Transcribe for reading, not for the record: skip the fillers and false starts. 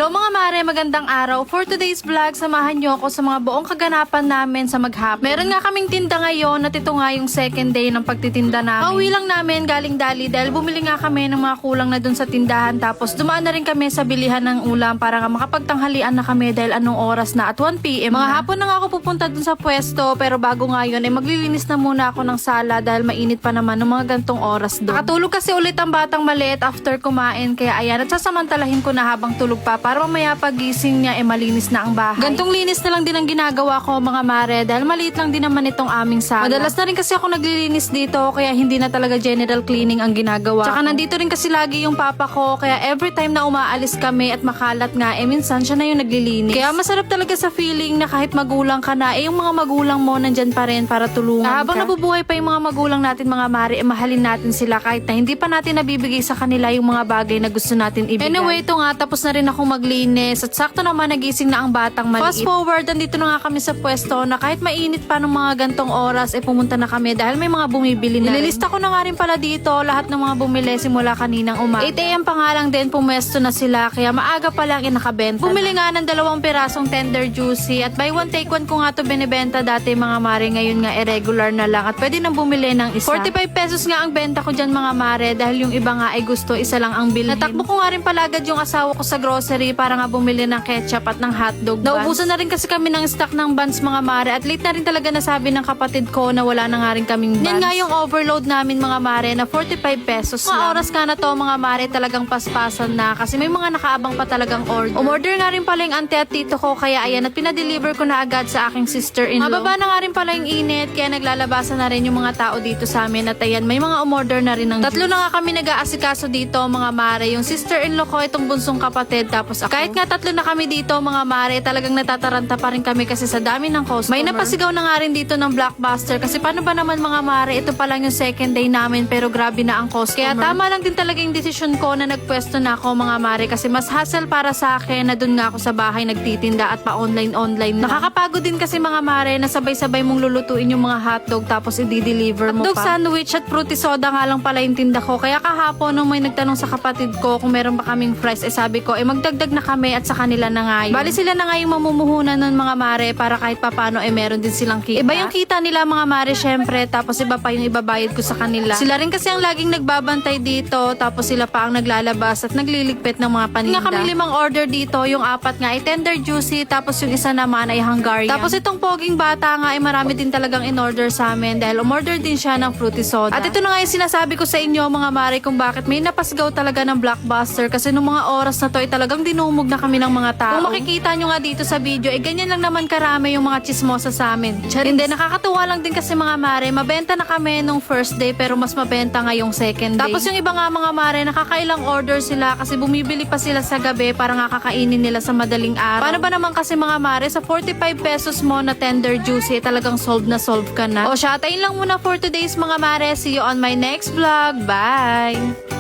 Hello mga mare, magandang araw. For today's vlog, samahan nyo ako sa mga buong kaganapan namin sa maghapon. Meron nga kaming tinda ngayon at ito nga yung second day ng pagtitinda namin. Pauwi lang namin galing Dali dahil bumili nga kami ng mga kulang na dun sa tindahan, tapos dumaan na rin kami sa bilihan ng ulam para nga makapagtanghalian na kami dahil anong oras na at 1 PM. Mga hapon na nga ako pupunta dun sa pwesto, pero bago nga yun ay maglilinis na muna ako ng sala dahil mainit pa naman ng mga gantong oras doon. Nakatulog kasi ulit ang batang maliit after kumain, kaya ayan, at sasamantalahin ko na habang tulog pa para mamaya pagising niya malinis na ang bahay. Gantong linis na lang din ang ginagawa ko mga mare dahil maliit lang din naman itong aming sala. Madalas na rin kasi ako naglilinis dito kaya hindi na talaga general cleaning ang ginagawa. Tsaka nandito rin kasi lagi yung papa ko kaya every time na umaalis kami at makalat nga minsan siya na yung naglilinis. Kaya masarap talaga sa feeling na kahit magulang ka na yung mga magulang mo nandyan pa rin para tulungan ka. Habang nabubuhay pa yung mga magulang natin mga mare, mahalin natin sila kahit na hindi pa natin nabibigay sa kanila yung mga bagay na gusto natin ibigay. Anyway, ito nga, tapos na rin akong maglinis at sakto naman nagising na ang batang maliit. Fast forward, andito na nga kami sa pwesto na kahit mainit pa ng mga gantong oras, pumunta na kami dahil may mga bumibili na. Nililista ko na nga rin pala dito lahat ng mga bumili simula kaninang umaga. 8 AM pa nga lang din pumesto na sila kaya maaga pa lang nakabenta. Bumili nga ng 2 pirasong tender juicy at buy one take one ko nga to binibenta dati mga mare, ngayon nga irregular na lang at pwede nang bumili ng isa. 45 pesos nga ang benta ko dyan mga mare dahil yung iba nga ay gusto isa lang ang bilhin. Natakbo ko nga rin pala agad yung asawa ko sa grocery para nga bumili ng ketchup at ng hotdog buns. Naubusan na rin kasi kami ng stock ng buns mga mare at late na rin talaga nasabi ng kapatid ko na wala na nga rin kaming buns. Yan nga yung overload namin mga mare na 45 pesos lang. Mga oras ka na to mga mare talagang paspasan na kasi may mga nakaabang pa talagang order. Umorder nga rin pala yung ante at tito ko kaya ayan at pinadeliver ko na agad sa aking sister-in-law. Mababa na nga rin pala yung init kaya naglalabasan na rin yung mga tao dito sa amin at ayan may mga umorder na rin ng tatlo na nga kami nag-aasikaso dito mga mare, yung sister-in-law ko, itong bunsong kapatid, tapos ako. Kahit nga tatlo na kami dito mga mare, talagang natataranta pa rin kami kasi sa dami ng customer. May napasigaw na nga rin dito ng Blockbuster kasi paano ba naman mga mare, ito pa lang yung second day namin pero grabe na ang customer. Kaya tama lang din talaga yung desisyon ko na nagpwesto na ako mga mare kasi mas hassle para sa akin na dun nga ako sa bahay nagtitinda at pa-online na. Nakakapagod din kasi mga mare na sabay-sabay mong lulutuin yung mga hotdog tapos i-deliver mo pa. Hotdog sandwich at fruity soda nga lang pala yung tinda ko. Kaya kahapon nung may nagtanong sa kapatid ko kung meron ba kaming fries, sabi ko magdagdag na kami at sa kanila na nga yun. Bali sila na nga yung mamumuhunan ng mga mare para kahit papano meron din silang kita. Iba yung kita nila mga mare syempre, tapos iba pa yung ibabayad ko sa kanila. Sila rin kasi ang laging nagbabantay dito, tapos sila pa ang naglalabas at nagliligpit ng mga paninda. Nga kami 5 order dito, yung 4 nga ay tender juicy, tapos yung isa naman ay Hungarian. Tapos itong poging bata nga ay marami din talagang in-order sa amin dahil umorder din siya ng fruity soda. At ito na nga yung sinasabi ko sa inyo mga mare kung bakit may napasgaw talaga ng Blockbuster kasi nung mga oras na to ay talagang dinumog na kami ng mga tao. Kung makikita nyo nga dito sa video, ganyan lang naman karami yung mga chismosa sa amin. Hindi, nakakatuwa lang din kasi mga mare, mabenta na kami nung first day pero mas mabenta nga yung second day. Tapos yung iba nga mga mare, nakakailang order sila kasi bumibili pa sila sa gabi para nga kakainin nila sa madaling araw. Paano ba naman kasi mga mare, sa 45 pesos mo na tender juicy, talagang solve na solve ka na. O siya, tayo lang muna for today's mga mare. See you on my next vlog. Bye!